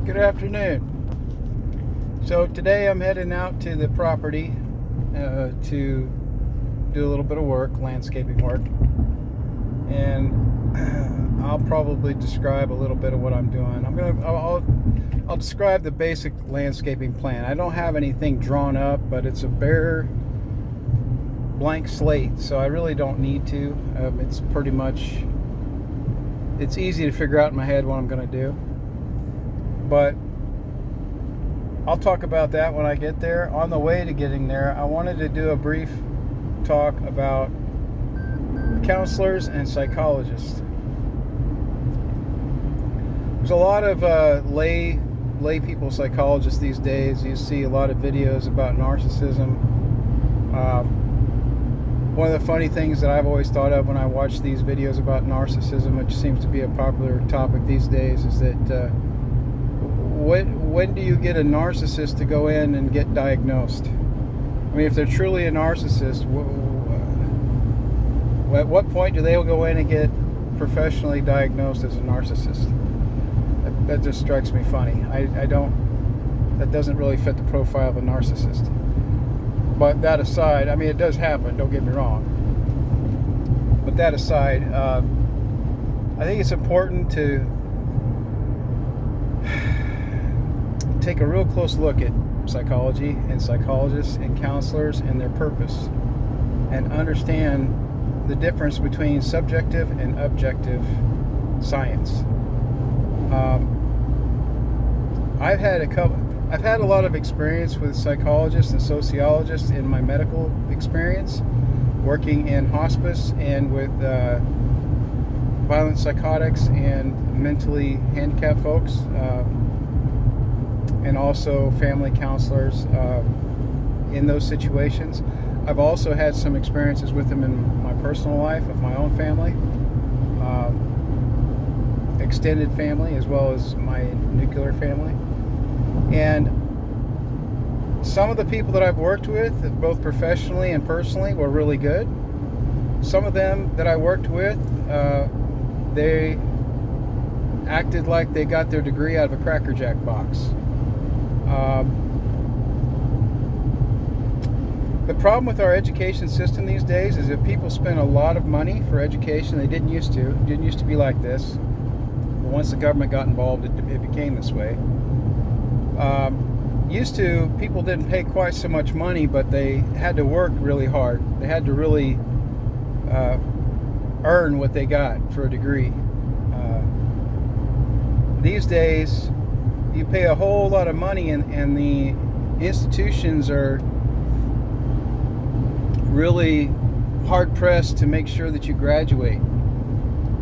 Good afternoon. So today I'm heading out to the property to do a little bit of work, landscaping work, and I'll probably describe a little bit of what I'm doing. I'll describe the basic landscaping plan. I don't have anything drawn up, but it's a bare blank slate, so I really don't need to. It's easy to figure out in my head what I'm going to do. But I'll talk about that when I get there. On the way to getting there, I wanted to do a brief talk about counselors and psychologists. There's a lot of lay people psychologists these days. You see a lot of videos about narcissism. One of the funny things that I've always thought of when I watch these videos about narcissism, which seems to be a popular topic these days, is that when do you get a narcissist to go in and get diagnosed? I mean, if they're truly a narcissist, at what point do they go in and get professionally diagnosed as a narcissist? That just strikes me funny. That doesn't really fit the profile of a narcissist. But that aside, I mean, it does happen, don't get me wrong. But that aside, I think it's important to take a real close look at psychology and psychologists and counselors and their purpose, and understand the difference between subjective and objective science. I've had a lot of experience with psychologists and sociologists in my medical experience, working in hospice and with violent psychotics and mentally handicapped folks, and also family counselors in those situations. I've also had some experiences with them in my personal life of my own family, extended family, as well as my nuclear family. And some of the people that I've worked with, both professionally and personally, were really good. Some of them that I worked with, they acted like they got their degree out of a Cracker Jack box. The problem with our education system these days is that people spend a lot of money for education. They didn't used to. It didn't used to be like this. But once the government got involved, it became this way. Used to, people didn't pay quite so much money, but they had to work really hard. They had to really earn what they got for a degree. These days, you pay a whole lot of money, and the institutions are really hard pressed to make sure that you graduate,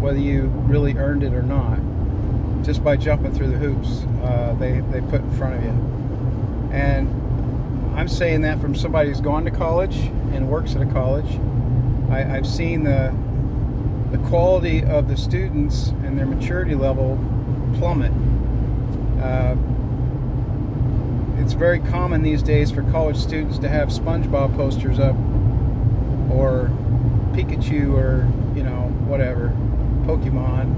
whether you really earned it or not, just by jumping through the hoops they put in front of you. And I'm saying that from somebody who's gone to college and works at a college. I've seen the quality of the students and their maturity level plummet. It's very common these days for college students to have SpongeBob posters up, or Pikachu, or whatever, Pokemon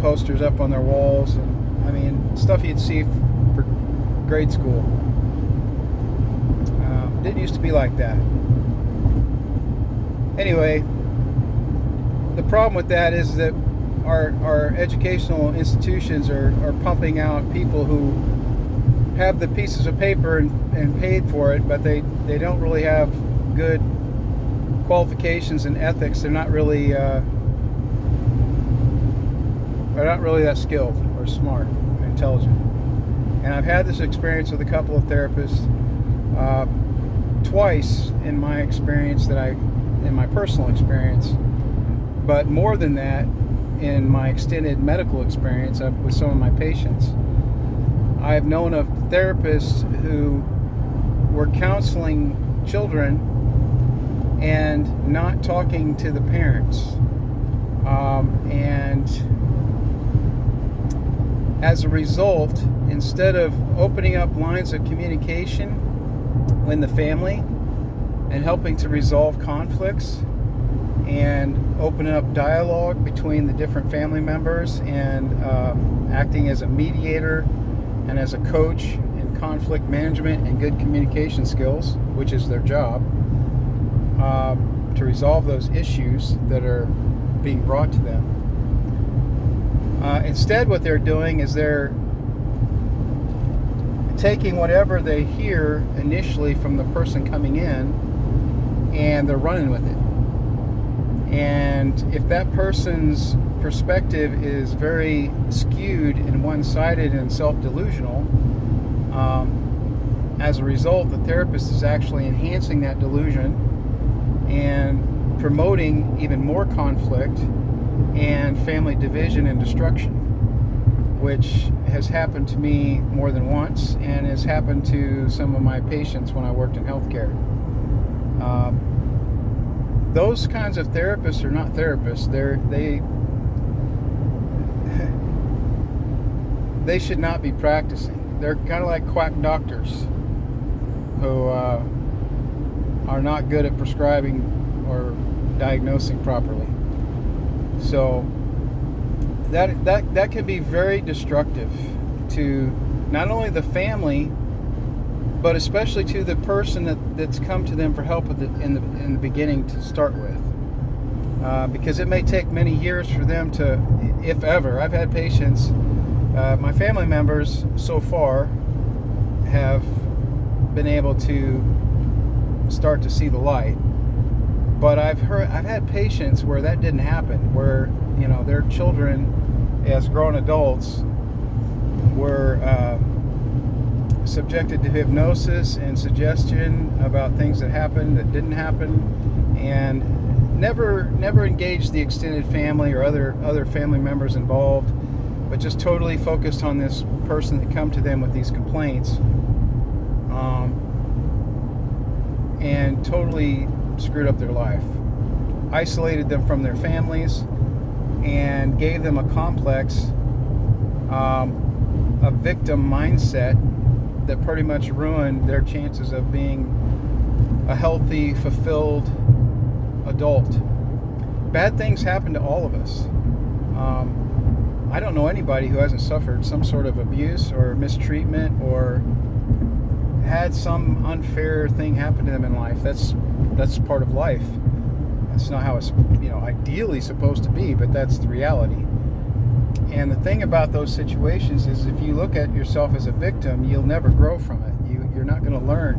posters up on their walls, and I mean, stuff you'd see for grade school. Didn't used to be like that. Anyway, the problem with that is that our educational institutions are pumping out people who have the pieces of paper and paid for it, but they don't really have good qualifications and ethics. They're not really that skilled or smart or intelligent. And I've had this experience with a couple of therapists twice in my experience, in my personal experience, but more than that, in my extended medical experience with some of my patients. I've known of therapists who were counseling children and not talking to the parents. And as a result, instead of opening up lines of communication in the family and helping to resolve conflicts and open up dialogue between the different family members and acting as a mediator and as a coach in conflict management and good communication skills, which is their job, to resolve those issues that are being brought to them. Instead, what they're doing is they're taking whatever they hear initially from the person coming in, and they're running with it. And if that person's perspective is very skewed and one-sided and self-delusional, as a result, the therapist is actually enhancing that delusion and promoting even more conflict and family division and destruction, which has happened to me more than once and has happened to some of my patients when I worked in healthcare. Those kinds of therapists are not therapists. They should not be practicing. They're kind of like quack doctors who are not good at prescribing or diagnosing properly. So that can be very destructive to not only the family, but especially to the person that's come to them for help in the beginning to start with. Because it may take many years for them to, if ever. I've had patients, my family members so far have been able to start to see the light. But I've had patients where that didn't happen, where their children as grown adults were subjected to hypnosis and suggestion about things that happened that didn't happen, and never engaged the extended family or other family members involved, but just totally focused on this person that come to them with these complaints, and totally screwed up their life, isolated them from their families, and gave them a complex, a victim mindset that pretty much ruined their chances of being a healthy, fulfilled adult. Bad things happen to all of us. I don't know anybody who hasn't suffered some sort of abuse or mistreatment or had some unfair thing happen to them in life. That's part of life. That's not how it's ideally supposed to be, but that's the reality. And the thing about those situations is, if you look at yourself as a victim, you'll never grow from it. You're not going to learn.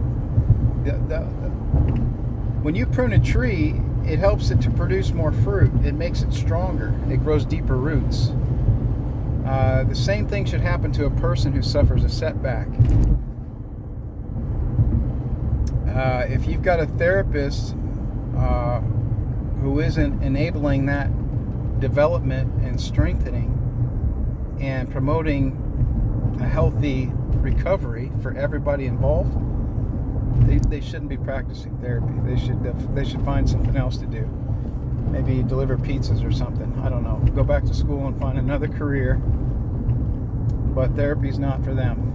When you prune a tree, it helps it to produce more fruit. It makes it stronger. It grows deeper roots. The same thing should happen to a person who suffers a setback. If you've got a therapist who isn't enabling that development and strengthening and promoting a healthy recovery for everybody involved, they shouldn't be practicing therapy. They should find something else to do. Maybe deliver pizzas or something. I don't know. Go back to school and find another career. But therapy's not for them.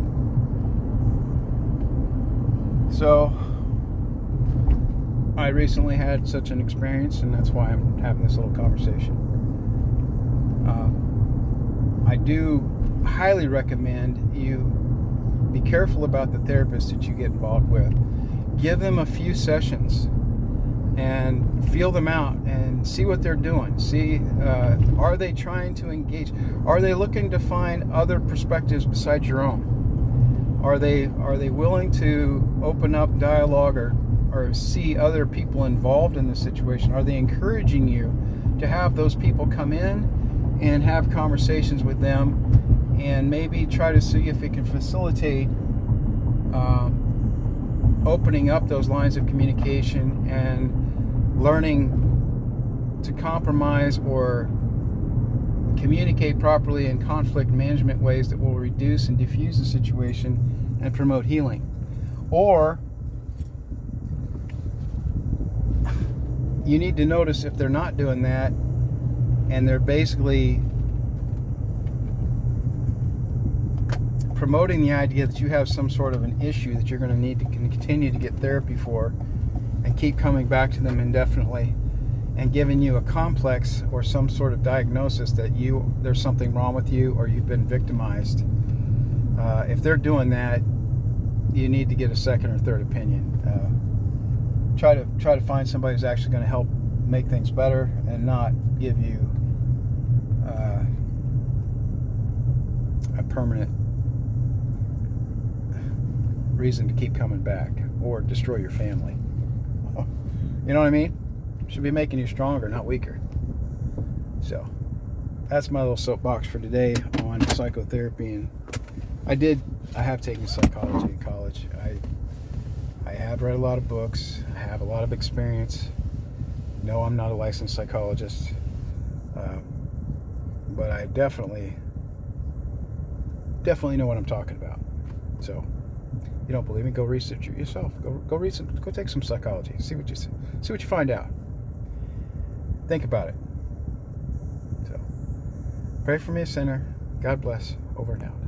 So I recently had such an experience, and that's why I'm having this little conversation. I do highly recommend you be careful about the therapist that you get involved with. Give them a few sessions and feel them out and see what they're doing. See, are they trying to engage? Are they looking to find other perspectives besides your own? Are they willing to open up dialogue or see other people involved in the situation? Are they encouraging you to have those people come in and have conversations with them, and maybe try to see if it can facilitate opening up those lines of communication and learning to compromise or communicate properly in conflict management ways that will reduce and diffuse the situation and promote healing? Or you need to notice if they're not doing that, and they're basically promoting the idea that you have some sort of an issue that you're going to need to continue to get therapy for and keep coming back to them indefinitely. and giving you a complex or some sort of diagnosis that there's something wrong with you or you've been victimized. If they're doing that, you need to get a second or third opinion. Try to find somebody who's actually going to help make things better and not give you a permanent reason to keep coming back or destroy your family. You know what I mean? Should be making you stronger, not weaker. So that's my little soapbox for today on psychotherapy. And I have taken psychology in college. I have read a lot of books. I have a lot of experience. No, I'm not a licensed psychologist, but I definitely know what I'm talking about. So, you don't believe me? Go research it yourself. Go read some. Go take some psychology. See what you find out. Think about it. So, pray for me, a sinner. God bless. Over and out.